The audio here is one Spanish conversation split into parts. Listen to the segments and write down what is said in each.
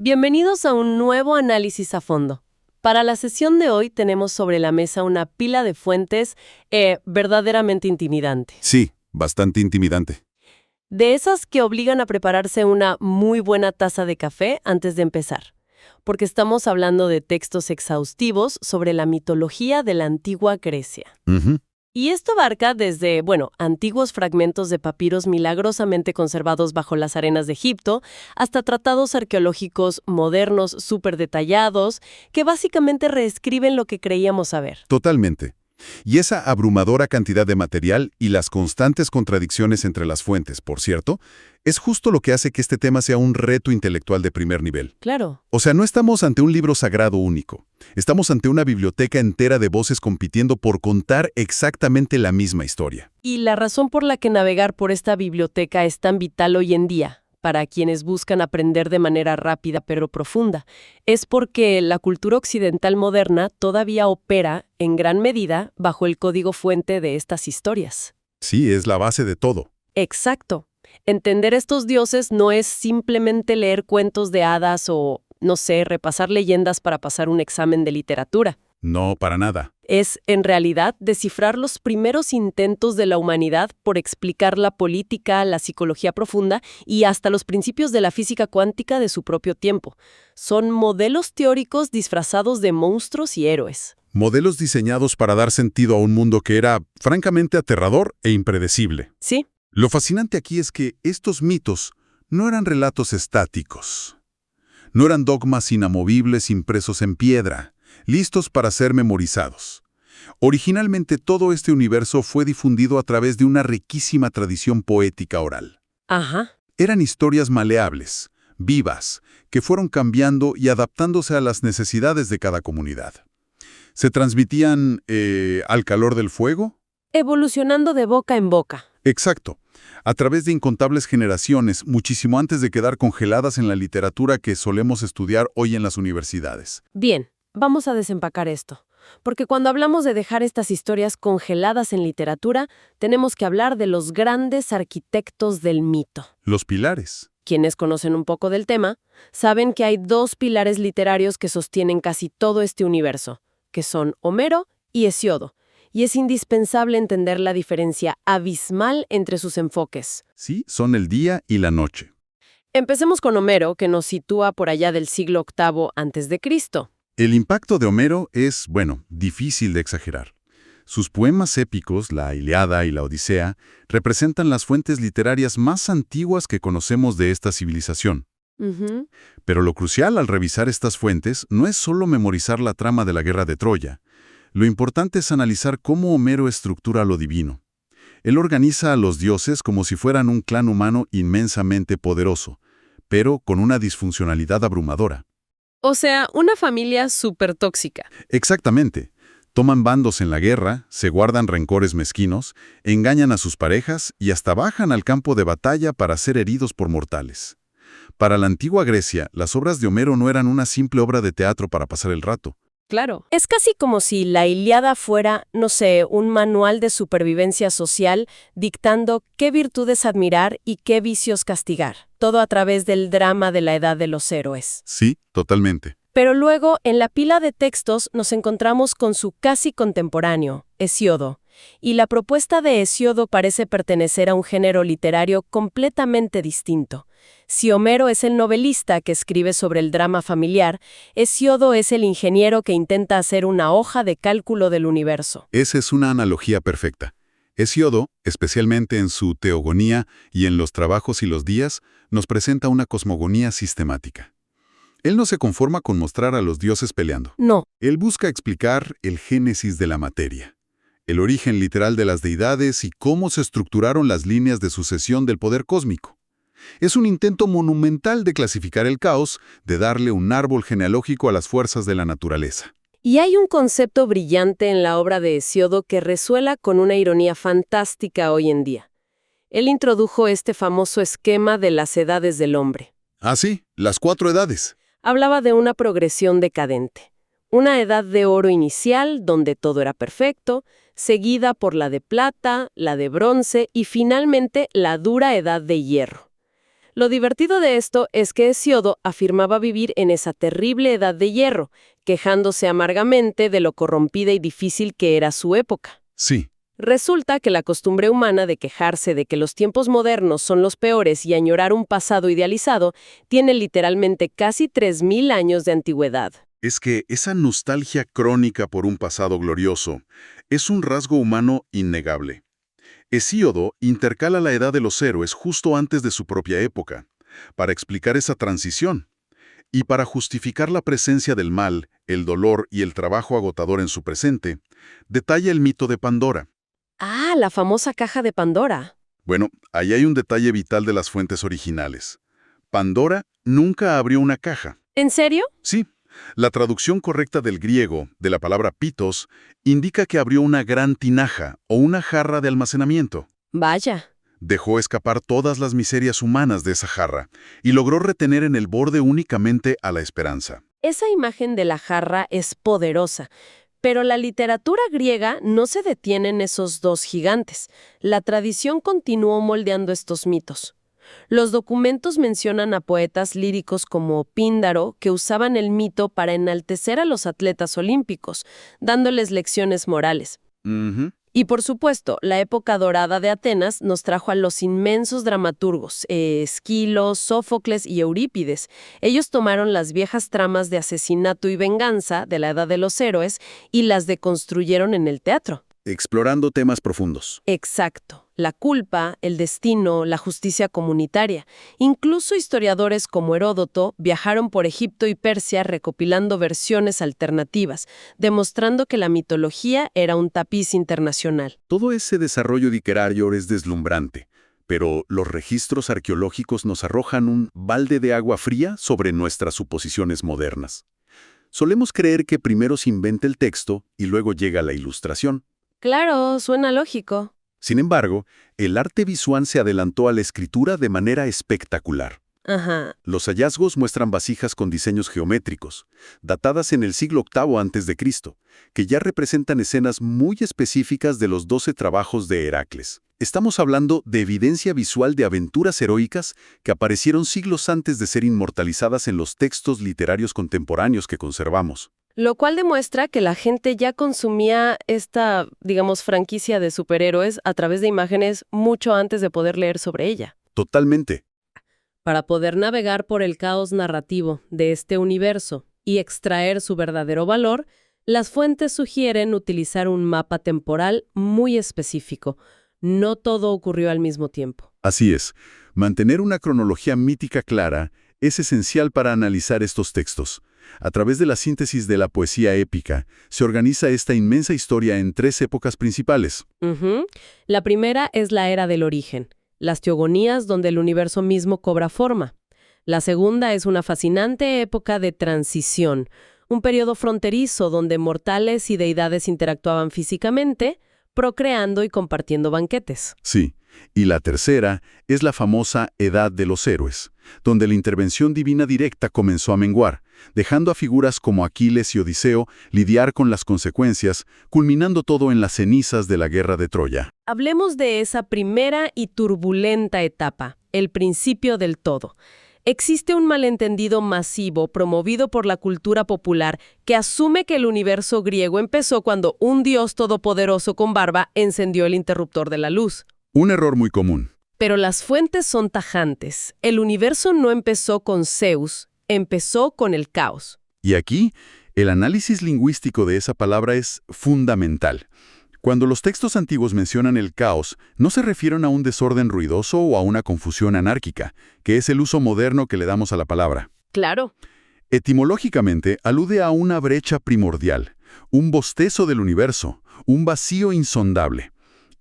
Bienvenidos a un nuevo análisis a fondo. Para la sesión de hoy tenemos sobre la mesa una pila de fuentes verdaderamente intimidante. Sí, bastante intimidante. De esas que obligan a prepararse una muy buena taza de café antes de empezar. Porque estamos hablando de textos exhaustivos sobre la mitología de la antigua Grecia. Ujú. Y esto abarca desde, antiguos fragmentos de papiros milagrosamente conservados bajo las arenas de Egipto, hasta tratados arqueológicos modernos súper detallados, que básicamente reescriben lo que creíamos saber. Totalmente. Y esa abrumadora cantidad de material y las constantes contradicciones entre las fuentes, por cierto, es justo lo que hace que este tema sea un reto intelectual de primer nivel. Claro. O sea, no estamos ante un libro sagrado único. Estamos ante una biblioteca entera de voces compitiendo por contar exactamente la misma historia. Y la razón por la que navegar por esta biblioteca es tan vital hoy en día, para quienes buscan aprender de manera rápida pero profunda, es porque la cultura occidental moderna todavía opera, en gran medida, bajo el código fuente de estas historias. Sí, es la base de todo. Exacto. Entender estos dioses no es simplemente leer cuentos de hadas o, repasar leyendas para pasar un examen de literatura. No, para nada. Es, en realidad, descifrar los primeros intentos de la humanidad por explicar la política, la psicología profunda y hasta los principios de la física cuántica de su propio tiempo. Son modelos teóricos disfrazados de monstruos y héroes. Modelos diseñados para dar sentido a un mundo que era, francamente, aterrador e impredecible. Sí. Lo fascinante aquí es que estos mitos no eran relatos estáticos. No eran dogmas inamovibles impresos en piedra, listos para ser memorizados. Originalmente todo este universo fue difundido a través de una riquísima tradición poética oral. Ajá. Eran historias maleables, vivas, que fueron cambiando y adaptándose a las necesidades de cada comunidad. Se transmitían al calor del fuego. Evolucionando de boca en boca. Exacto. A través de incontables generaciones, muchísimo antes de quedar congeladas en la literatura que solemos estudiar hoy en las universidades. Bien, vamos a desempacar esto. Porque cuando hablamos de dejar estas historias congeladas en literatura, tenemos que hablar de los grandes arquitectos del mito. Los pilares. Quienes conocen un poco del tema, saben que hay dos pilares literarios que sostienen casi todo este universo, que son Homero y Hesíodo. Y es indispensable entender la diferencia abismal entre sus enfoques. Sí, son el día y la noche. Empecemos con Homero, que nos sitúa por allá del siglo VIII a.C. El impacto de Homero es, difícil de exagerar. Sus poemas épicos, la Ilíada y la Odisea, representan las fuentes literarias más antiguas que conocemos de esta civilización. Ujú. Pero lo crucial al revisar estas fuentes no es solo memorizar la trama de la guerra de Troya. Lo importante es analizar cómo Homero estructura lo divino. Él organiza a los dioses como si fueran un clan humano inmensamente poderoso, pero con una disfuncionalidad abrumadora. O sea, una familia súper tóxica. Exactamente. Toman bandos en la guerra, se guardan rencores mezquinos, engañan a sus parejas y hasta bajan al campo de batalla para ser heridos por mortales. Para la antigua Grecia, las obras de Homero no eran una simple obra de teatro para pasar el rato. Claro. Es casi como si la Ilíada fuera, un manual de supervivencia social dictando qué virtudes admirar y qué vicios castigar. Todo a través del drama de la edad de los héroes. Sí, totalmente. Pero luego, en la pila de textos, nos encontramos con su casi contemporáneo, Hesíodo. Y la propuesta de Hesíodo parece pertenecer a un género literario completamente distinto. Si Homero es el novelista que escribe sobre el drama familiar, Hesíodo es el ingeniero que intenta hacer una hoja de cálculo del universo. Esa es una analogía perfecta. Hesíodo, especialmente en su Teogonía y en los Trabajos y los Días, nos presenta una cosmogonía sistemática. Él no se conforma con mostrar a los dioses peleando. No. Él busca explicar el génesis de la materia, el origen literal de las deidades y cómo se estructuraron las líneas de sucesión del poder cósmico. Es un intento monumental de clasificar el caos, de darle un árbol genealógico a las fuerzas de la naturaleza. Y hay un concepto brillante en la obra de Hesíodo que resuela con una ironía fantástica hoy en día. Él introdujo este famoso esquema de las edades del hombre. Ah, sí, las 4 edades. Hablaba de una progresión decadente. Una edad de oro inicial, donde todo era perfecto, seguida por la de plata, la de bronce y finalmente la dura edad de hierro. Lo divertido de esto es que Hesíodo afirmaba vivir en esa terrible edad de hierro, quejándose amargamente de lo corrompida y difícil que era su época. Sí, Resulta que la costumbre humana de quejarse de que los tiempos modernos son los peores y añorar un pasado idealizado tiene literalmente casi 3000 años de antigüedad. es que esa nostalgia crónica por un pasado glorioso es un rasgo humano innegable. Hesíodo intercala la edad de los héroes justo antes de su propia época, para explicar esa transición, y para justificar la presencia del mal, el dolor y el trabajo agotador en su presente, detalla el mito de Pandora. Ah, la famosa caja de Pandora. Bueno, ahí hay un detalle vital de las fuentes originales. Pandora nunca abrió una caja. ¿En serio? Sí, la traducción correcta del griego, de la palabra pitos, indica que abrió una gran tinaja o una jarra de almacenamiento. Vaya. Dejó escapar todas las miserias humanas de esa jarra y logró retener en el borde únicamente a la esperanza. Esa imagen de la jarra es poderosa, pero la literatura griega no se detiene en esos dos gigantes. La tradición continuó moldeando estos mitos. Los documentos mencionan a poetas líricos como Píndaro que usaban el mito para enaltecer a los atletas olímpicos, dándoles lecciones morales. Ujú. Y por supuesto, la época dorada de Atenas nos trajo a los inmensos dramaturgos, Esquilo, Sófocles y Eurípides. Ellos tomaron las viejas tramas de asesinato y venganza de la Edad de los Héroes y las deconstruyeron en el teatro. Explorando temas profundos. Exacto. La culpa, el destino, la justicia comunitaria. Incluso historiadores como Heródoto viajaron por Egipto y Persia recopilando versiones alternativas, demostrando que la mitología era un tapiz internacional. Todo ese desarrollo literario es deslumbrante, pero los registros arqueológicos nos arrojan un balde de agua fría sobre nuestras suposiciones modernas. Solemos creer que primero se inventa el texto y luego llega la ilustración. Claro, suena lógico. Sin embargo, el arte visual se adelantó a la escritura de manera espectacular. Ajá. Los hallazgos muestran vasijas con diseños geométricos, datadas en el siglo VIII a.C., que ya representan escenas muy específicas de los 12 trabajos de Heracles. Estamos hablando de evidencia visual de aventuras heroicas que aparecieron siglos antes de ser inmortalizadas en los textos literarios contemporáneos que conservamos. Lo cual demuestra que la gente ya consumía esta, digamos, franquicia de superhéroes a través de imágenes mucho antes de poder leer sobre ella. Totalmente. Para poder navegar por el caos narrativo de este universo y extraer su verdadero valor, las fuentes sugieren utilizar un mapa temporal muy específico. No todo ocurrió al mismo tiempo. Así es. Mantener una cronología mítica clara es esencial para analizar estos textos. A través de la síntesis de la poesía épica, se organiza esta inmensa historia en 3 épocas principales. La primera es la era del origen, las teogonías donde el universo mismo cobra forma. La segunda es una fascinante época de transición, un periodo fronterizo donde mortales y deidades interactuaban físicamente, procreando y compartiendo banquetes. Sí, y la tercera es la famosa Edad de los Héroes, donde la intervención divina directa comenzó a menguar, dejando a figuras como Aquiles y Odiseo lidiar con las consecuencias, culminando todo en las cenizas de la guerra de Troya. Hablemos de esa primera y turbulenta etapa, el principio del todo. Existe un malentendido masivo promovido por la cultura popular que asume que el universo griego empezó cuando un dios todopoderoso con barba encendió el interruptor de la luz. Un error muy común. Pero las fuentes son tajantes. El universo no empezó con Zeus, empezó con el caos. Y aquí, el análisis lingüístico de esa palabra es fundamental. Cuando los textos antiguos mencionan el caos, no se refieren a un desorden ruidoso o a una confusión anárquica, que es el uso moderno que le damos a la palabra. Claro. Etimológicamente, alude a una brecha primordial, un bostezo del universo, un vacío insondable.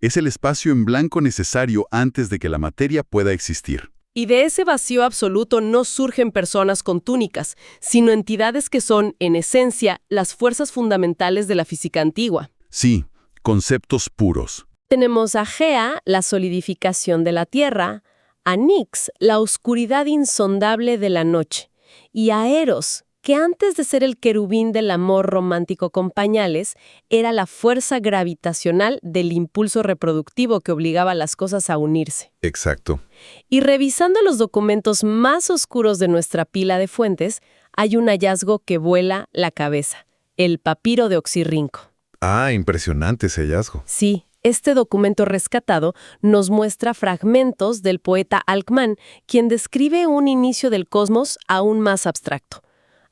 Es el espacio en blanco necesario antes de que la materia pueda existir. Y de ese vacío absoluto no surgen personas con túnicas, sino entidades que son, en esencia, las fuerzas fundamentales de la física antigua. Sí, conceptos puros. Tenemos a Gea, la solidificación de la tierra, a Nix, la oscuridad insondable de la noche, y a Eros, que antes de ser el querubín del amor romántico con pañales, era la fuerza gravitacional del impulso reproductivo que obligaba a las cosas a unirse. Exacto. Y revisando los documentos más oscuros de nuestra pila de fuentes, hay un hallazgo que vuela la cabeza, el papiro de Oxirrinco. Ah, impresionante ese hallazgo. Sí, este documento rescatado nos muestra fragmentos del poeta Alcmán, quien describe un inicio del cosmos aún más abstracto.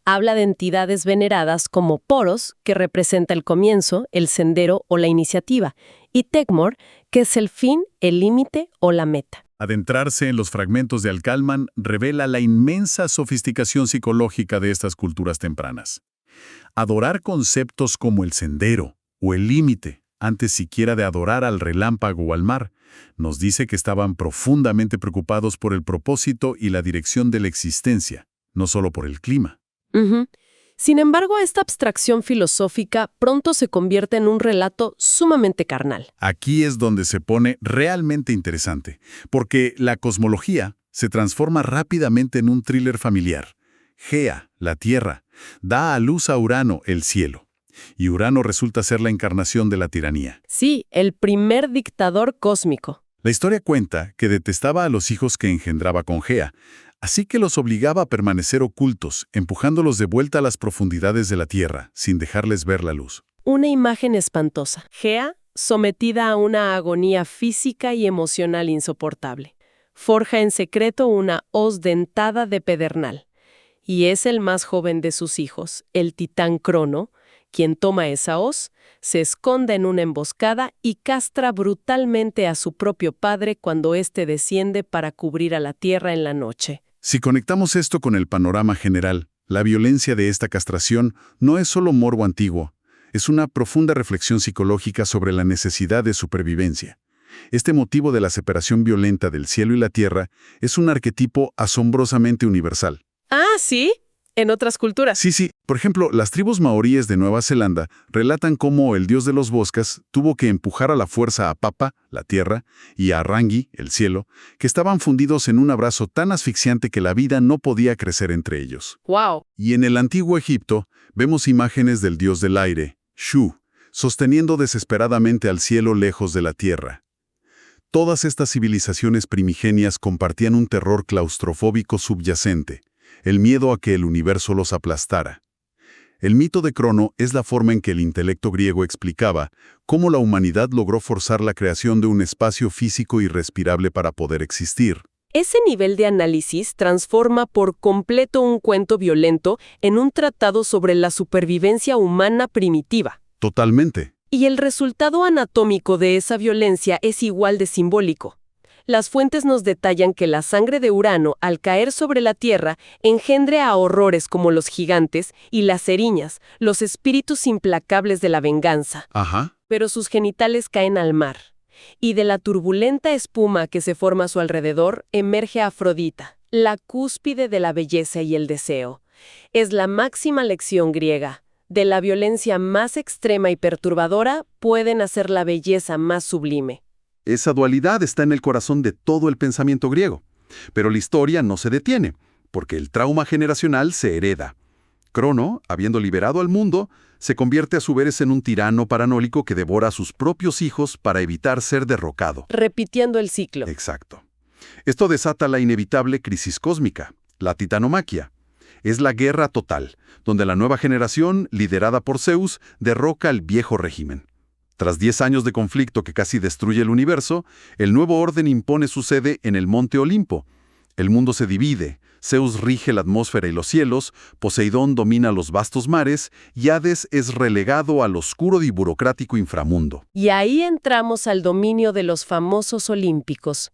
Habla de entidades veneradas como Poros, que representa el comienzo, el sendero o la iniciativa, y Tecmor, que es el fin, el límite o la meta. Adentrarse en los fragmentos de Alcalman revela la inmensa sofisticación psicológica de estas culturas tempranas. Adorar conceptos como el sendero o el límite, antes siquiera de adorar al relámpago o al mar, nos dice que estaban profundamente preocupados por el propósito y la dirección de la existencia, no solo por el clima. Sin embargo, esta abstracción filosófica pronto se convierte en un relato sumamente carnal. Aquí es donde se pone realmente interesante, porque la cosmología se transforma rápidamente en un thriller familiar. Gea, la Tierra, da a luz a Urano, el cielo. Y Urano resulta ser la encarnación de la tiranía. Sí, el primer dictador cósmico. La historia cuenta que detestaba a los hijos que engendraba con Gea, así que los obligaba a permanecer ocultos, empujándolos de vuelta a las profundidades de la Tierra, sin dejarles ver la luz. Una imagen espantosa. Gea, sometida a una agonía física y emocional insoportable. Forja en secreto una hoz dentada de pedernal. Y es el más joven de sus hijos, el titán Crono, quien toma esa hoz, se esconde en una emboscada y castra brutalmente a su propio padre cuando éste desciende para cubrir a la tierra en la noche. Si conectamos esto con el panorama general, la violencia de esta castración no es solo morbo antiguo, es una profunda reflexión psicológica sobre la necesidad de supervivencia. Este motivo de la separación violenta del cielo y la tierra es un arquetipo asombrosamente universal. Ah, ¿sí? En otras culturas. Sí. Por ejemplo, las tribus maoríes de Nueva Zelanda relatan cómo el dios de los bosques tuvo que empujar a la fuerza a Papa, la tierra, y a Rangi, el cielo, que estaban fundidos en un abrazo tan asfixiante que la vida no podía crecer entre ellos. ¡Wow! Y en el antiguo Egipto vemos imágenes del dios del aire, Shu, sosteniendo desesperadamente al cielo lejos de la tierra. Todas estas civilizaciones primigenias compartían un terror claustrofóbico subyacente, el miedo a que el universo los aplastara. El mito de Crono es la forma en que el intelecto griego explicaba cómo la humanidad logró forzar la creación de un espacio físico irrespirable para poder existir. Ese nivel de análisis transforma por completo un cuento violento en un tratado sobre la supervivencia humana primitiva. Totalmente. Y el resultado anatómico de esa violencia es igual de simbólico. Las fuentes nos detallan que la sangre de Urano, al caer sobre la Tierra, engendre a horrores como los gigantes y las eriñas, los espíritus implacables de la venganza. Ajá. Pero sus genitales caen al mar. Y de la turbulenta espuma que se forma a su alrededor, emerge Afrodita, la cúspide de la belleza y el deseo. Es la máxima lección griega. De la violencia más extrema y perturbadora puede nacer la belleza más sublime. Esa dualidad está en el corazón de todo el pensamiento griego. Pero la historia no se detiene, porque el trauma generacional se hereda. Crono, habiendo liberado al mundo, se convierte a su vez en un tirano paranólico que devora a sus propios hijos para evitar ser derrocado. Repitiendo el ciclo. Exacto. Esto desata la inevitable crisis cósmica, la titanomaquia. Es la guerra total, donde la nueva generación, liderada por Zeus, derroca al viejo régimen. Tras 10 años de conflicto que casi destruye el universo, el nuevo orden impone su sede en el monte Olimpo. El mundo se divide, Zeus rige la atmósfera y los cielos, Poseidón domina los vastos mares y Hades es relegado al oscuro y burocrático inframundo. Y ahí entramos al dominio de los famosos olímpicos.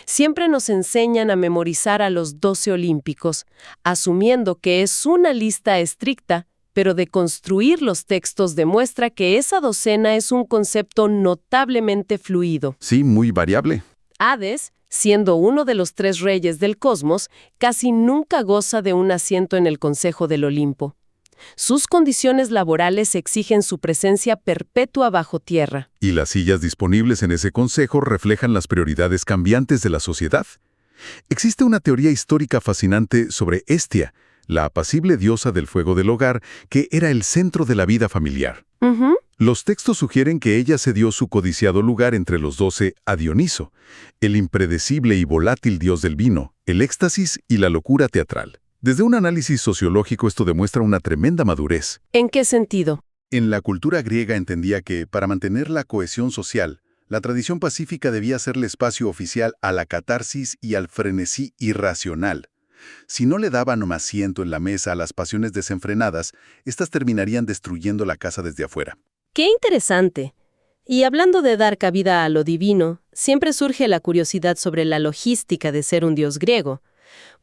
Siempre nos enseñan a memorizar a los 12 olímpicos, asumiendo que es una lista estricta, pero deconstruir los textos demuestra que esa docena es un concepto notablemente fluido. Sí, muy variable. Hades, siendo uno de los 3 reyes del cosmos, casi nunca goza de un asiento en el Consejo del Olimpo. Sus condiciones laborales exigen su presencia perpetua bajo tierra. Y las sillas disponibles en ese consejo reflejan las prioridades cambiantes de la sociedad. Existe una teoría histórica fascinante sobre Hestia, la apacible diosa del fuego del hogar, que era el centro de la vida familiar. Ujú. Los textos sugieren que ella cedió su codiciado lugar entre los 12 a Dioniso, el impredecible y volátil dios del vino, el éxtasis y la locura teatral. Desde un análisis sociológico esto demuestra una tremenda madurez. ¿En qué sentido? En la cultura griega entendía que, para mantener la cohesión social, la tradición pacífica debía serle espacio oficial a la catarsis y al frenesí irracional. Si no le daban más asiento en la mesa a las pasiones desenfrenadas, éstas terminarían destruyendo la casa desde afuera. ¡Qué interesante! Y hablando de dar cabida a lo divino, siempre surge la curiosidad sobre la logística de ser un dios griego,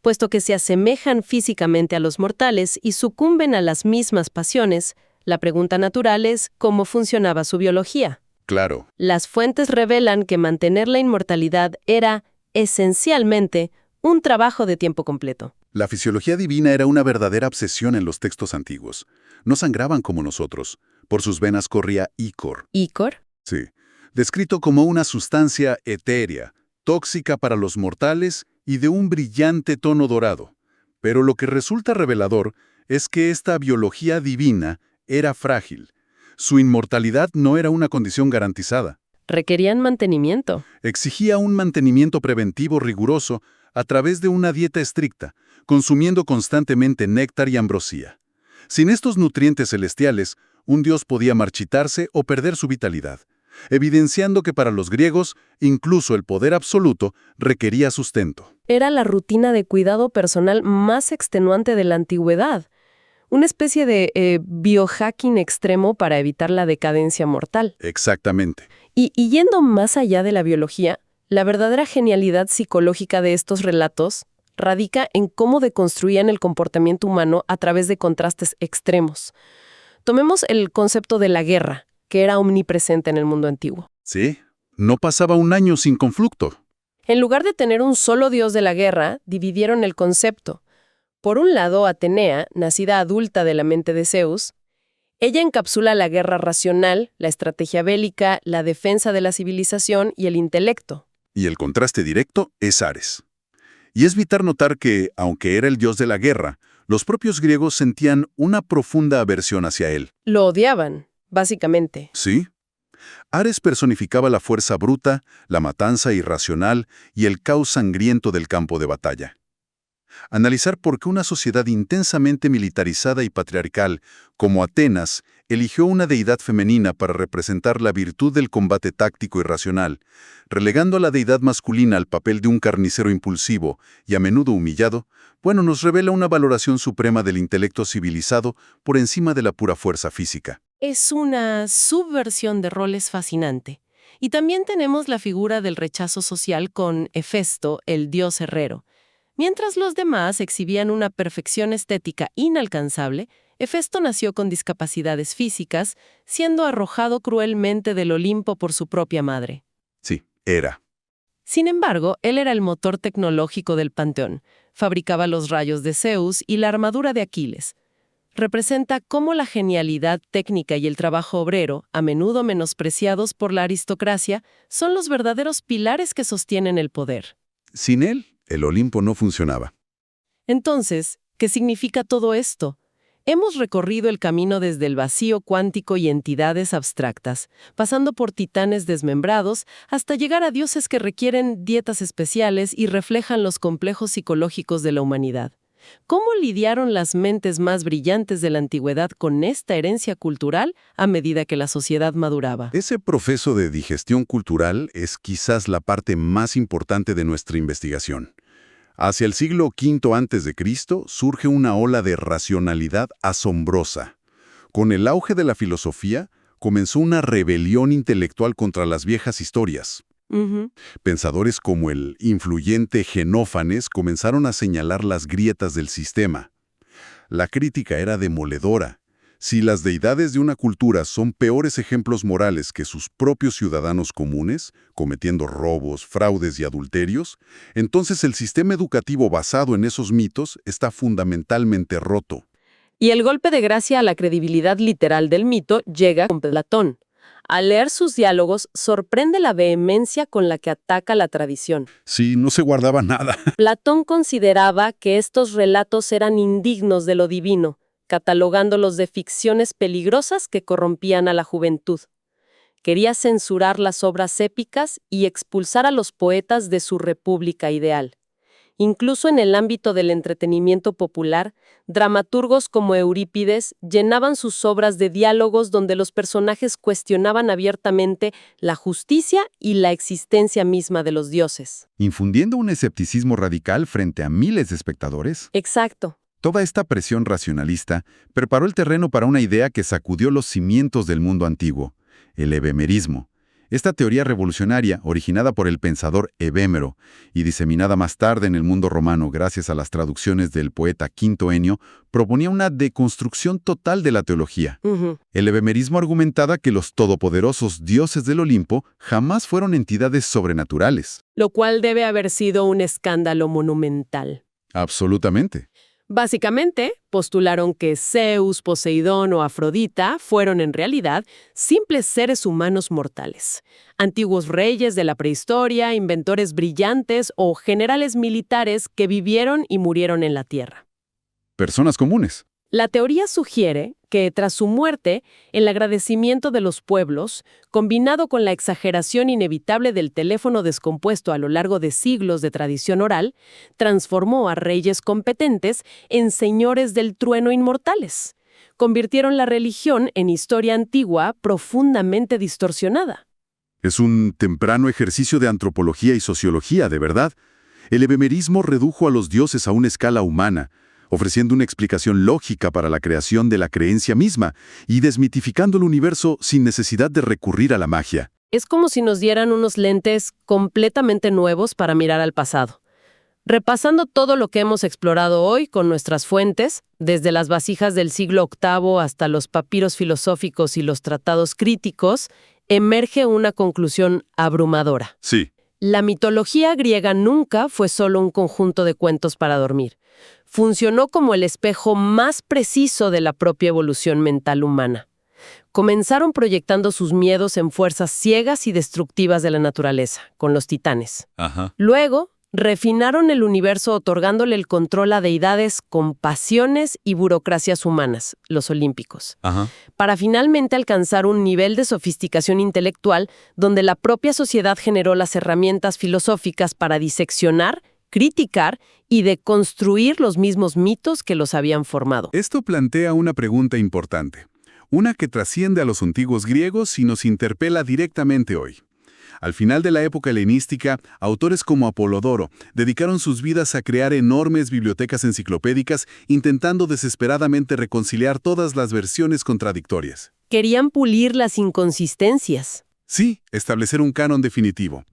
puesto que se asemejan físicamente a los mortales y sucumben a las mismas pasiones. La pregunta natural es cómo funcionaba su biología. Claro. Las fuentes revelan que mantener la inmortalidad era, esencialmente, un trabajo de tiempo completo. La fisiología divina era una verdadera obsesión en los textos antiguos. No sangraban como nosotros. Por sus venas corría ícor. ¿Ícor? Sí. Descrito como una sustancia etérea, tóxica para los mortales y de un brillante tono dorado. Pero lo que resulta revelador es que esta biología divina era frágil. Su inmortalidad no era una condición garantizada. Requerían mantenimiento. Exigía un mantenimiento preventivo riguroso a través de una dieta estricta, consumiendo constantemente néctar y ambrosía. Sin estos nutrientes celestiales, un dios podía marchitarse o perder su vitalidad, evidenciando que para los griegos, incluso el poder absoluto requería sustento. Era la rutina de cuidado personal más extenuante de la antigüedad. Una especie de biohacking extremo para evitar la decadencia mortal. Exactamente. Y yendo más allá de la biología, la verdadera genialidad psicológica de estos relatos radica en cómo deconstruían el comportamiento humano a través de contrastes extremos. Tomemos el concepto de la guerra, que era omnipresente en el mundo antiguo. Sí, no pasaba un año sin conflicto. En lugar de tener un solo dios de la guerra, dividieron el concepto. Por un lado, Atenea, nacida adulta de la mente de Zeus, ella encapsula la guerra racional, la estrategia bélica, la defensa de la civilización y el intelecto. Y el contraste directo es Ares. Y es vital notar que, aunque era el dios de la guerra, los propios griegos sentían una profunda aversión hacia él. Lo odiaban, básicamente. ¿Sí? Ares personificaba la fuerza bruta, la matanza irracional y el caos sangriento del campo de batalla. Analizar por qué una sociedad intensamente militarizada y patriarcal, como Atenas, eligió una deidad femenina para representar la virtud del combate táctico y racional, relegando a la deidad masculina al papel de un carnicero impulsivo y a menudo humillado, nos revela una valoración suprema del intelecto civilizado por encima de la pura fuerza física. Es una subversión de roles fascinante. Y también tenemos la figura del rechazo social con Hefesto, el dios herrero. Mientras los demás exhibían una perfección estética inalcanzable, Hefesto nació con discapacidades físicas, siendo arrojado cruelmente del Olimpo por su propia madre. Sí, era. Sin embargo, él era el motor tecnológico del panteón, fabricaba los rayos de Zeus y la armadura de Aquiles. Representa cómo la genialidad técnica y el trabajo obrero, a menudo menospreciados por la aristocracia, son los verdaderos pilares que sostienen el poder. Sin él, el Olimpo no funcionaba. Entonces, ¿qué significa todo esto? Hemos recorrido el camino desde el vacío cuántico y entidades abstractas, pasando por titanes desmembrados, hasta llegar a dioses que requieren dietas especiales y reflejan los complejos psicológicos de la humanidad. ¿Cómo lidiaron las mentes más brillantes de la antigüedad con esta herencia cultural a medida que la sociedad maduraba? Ese proceso de digestión cultural es quizás la parte más importante de nuestra investigación. Hacia el siglo V a.C. surge una ola de racionalidad asombrosa. Con el auge de la filosofía, comenzó una rebelión intelectual contra las viejas historias. Pensadores como el influyente Genófanes comenzaron a señalar las grietas del sistema. La crítica era demoledora. Si las deidades de una cultura son peores ejemplos morales que sus propios ciudadanos comunes, cometiendo robos, fraudes y adulterios, entonces el sistema educativo basado en esos mitos está fundamentalmente roto. Y el golpe de gracia a la credibilidad literal del mito llega con Platón. Al leer sus diálogos, sorprende la vehemencia con la que ataca la tradición. Sí, no se guardaba nada. Platón consideraba que estos relatos eran indignos de lo divino, catalogándolos de ficciones peligrosas que corrompían a la juventud. Quería censurar las obras épicas y expulsar a los poetas de su república ideal. Incluso en el ámbito del entretenimiento popular, dramaturgos como Eurípides llenaban sus obras de diálogos donde los personajes cuestionaban abiertamente la justicia y la existencia misma de los dioses. Infundiendo un escepticismo radical frente a miles de espectadores. Exacto. Toda esta presión racionalista preparó el terreno para una idea que sacudió los cimientos del mundo antiguo, el ebemerismo. Esta teoría revolucionaria, originada por el pensador Ebémero y diseminada más tarde en el mundo romano gracias a las traducciones del poeta Quinto Enio, proponía una deconstrucción total de la teología. El ebemerismo argumentaba que los todopoderosos dioses del Olimpo jamás fueron entidades sobrenaturales. Lo cual debe haber sido un escándalo monumental. Absolutamente. Básicamente, postularon que Zeus, Poseidón o Afrodita fueron en realidad simples seres humanos mortales, antiguos reyes de la prehistoria, inventores brillantes o generales militares que vivieron y murieron en la Tierra. Personas comunes. La teoría sugiere que, tras su muerte, el agradecimiento de los pueblos, combinado con la exageración inevitable del teléfono descompuesto a lo largo de siglos de tradición oral, transformó a reyes competentes en señores del trueno inmortales. Convirtieron la religión en historia antigua profundamente distorsionada. Es un temprano ejercicio de antropología y sociología, de verdad. El ebemerismo redujo a los dioses a una escala humana, ofreciendo una explicación lógica para la creación de la creencia misma y desmitificando el universo sin necesidad de recurrir a la magia. Es como si nos dieran unos lentes completamente nuevos para mirar al pasado. Repasando todo lo que hemos explorado hoy con nuestras fuentes, desde las vasijas del siglo VIII hasta los papiros filosóficos y los tratados críticos, emerge una conclusión abrumadora. Sí. La mitología griega nunca fue solo un conjunto de cuentos para dormir. Funcionó como el espejo más preciso de la propia evolución mental humana. Comenzaron proyectando sus miedos en fuerzas ciegas y destructivas de la naturaleza, con los titanes. Luego, refinaron el universo otorgándole el control a deidades con pasiones y burocracias humanas, los olímpicos, para finalmente alcanzar un nivel de sofisticación intelectual donde la propia sociedad generó las herramientas filosóficas para diseccionar, criticar y deconstruir los mismos mitos que los habían formado. Esto plantea una pregunta importante, una que trasciende a los antiguos griegos y nos interpela directamente hoy. Al final de la época helenística, autores como Apolodoro dedicaron sus vidas a crear enormes bibliotecas enciclopédicas intentando desesperadamente reconciliar todas las versiones contradictorias. Querían pulir las inconsistencias. Sí, establecer un canon definitivo.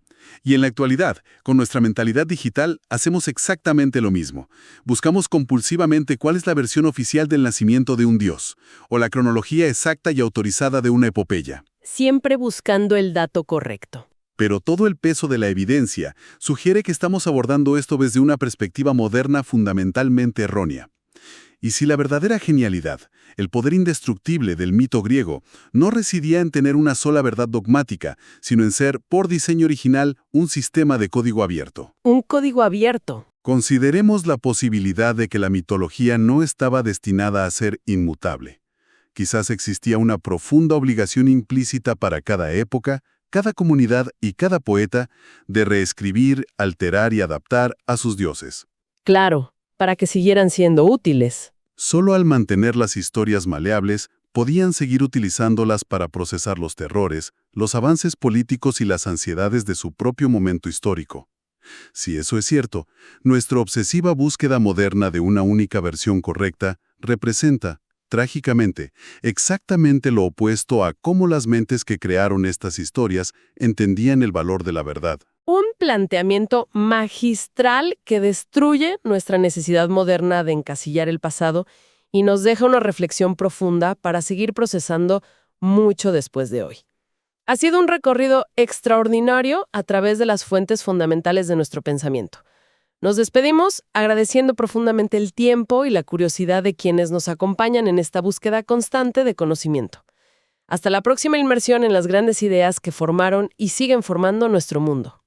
Y en la actualidad, con nuestra mentalidad digital, hacemos exactamente lo mismo. Buscamos compulsivamente cuál es la versión oficial del nacimiento de un dios, o la cronología exacta y autorizada de una epopeya. Siempre buscando el dato correcto. Pero todo el peso de la evidencia sugiere que estamos abordando esto desde una perspectiva moderna fundamentalmente errónea. Y si la verdadera genialidad, el poder indestructible del mito griego, no residía en tener una sola verdad dogmática, sino en ser, por diseño original, un sistema de código abierto. Un código abierto. Consideremos la posibilidad de que la mitología no estaba destinada a ser inmutable. Quizás existía una profunda obligación implícita para cada época, cada comunidad y cada poeta de reescribir, alterar y adaptar a sus dioses. Claro, para que siguieran siendo útiles. Solo al mantener las historias maleables, podían seguir utilizándolas para procesar los terrores, los avances políticos y las ansiedades de su propio momento histórico. Si eso es cierto, nuestra obsesiva búsqueda moderna de una única versión correcta representa, trágicamente, exactamente lo opuesto a cómo las mentes que crearon estas historias entendían el valor de la verdad. Un planteamiento magistral que destruye nuestra necesidad moderna de encasillar el pasado y nos deja una reflexión profunda para seguir procesando mucho después de hoy. Ha sido un recorrido extraordinario a través de las fuentes fundamentales de nuestro pensamiento. Nos despedimos agradeciendo profundamente el tiempo y la curiosidad de quienes nos acompañan en esta búsqueda constante de conocimiento. Hasta la próxima inmersión en las grandes ideas que formaron y siguen formando nuestro mundo.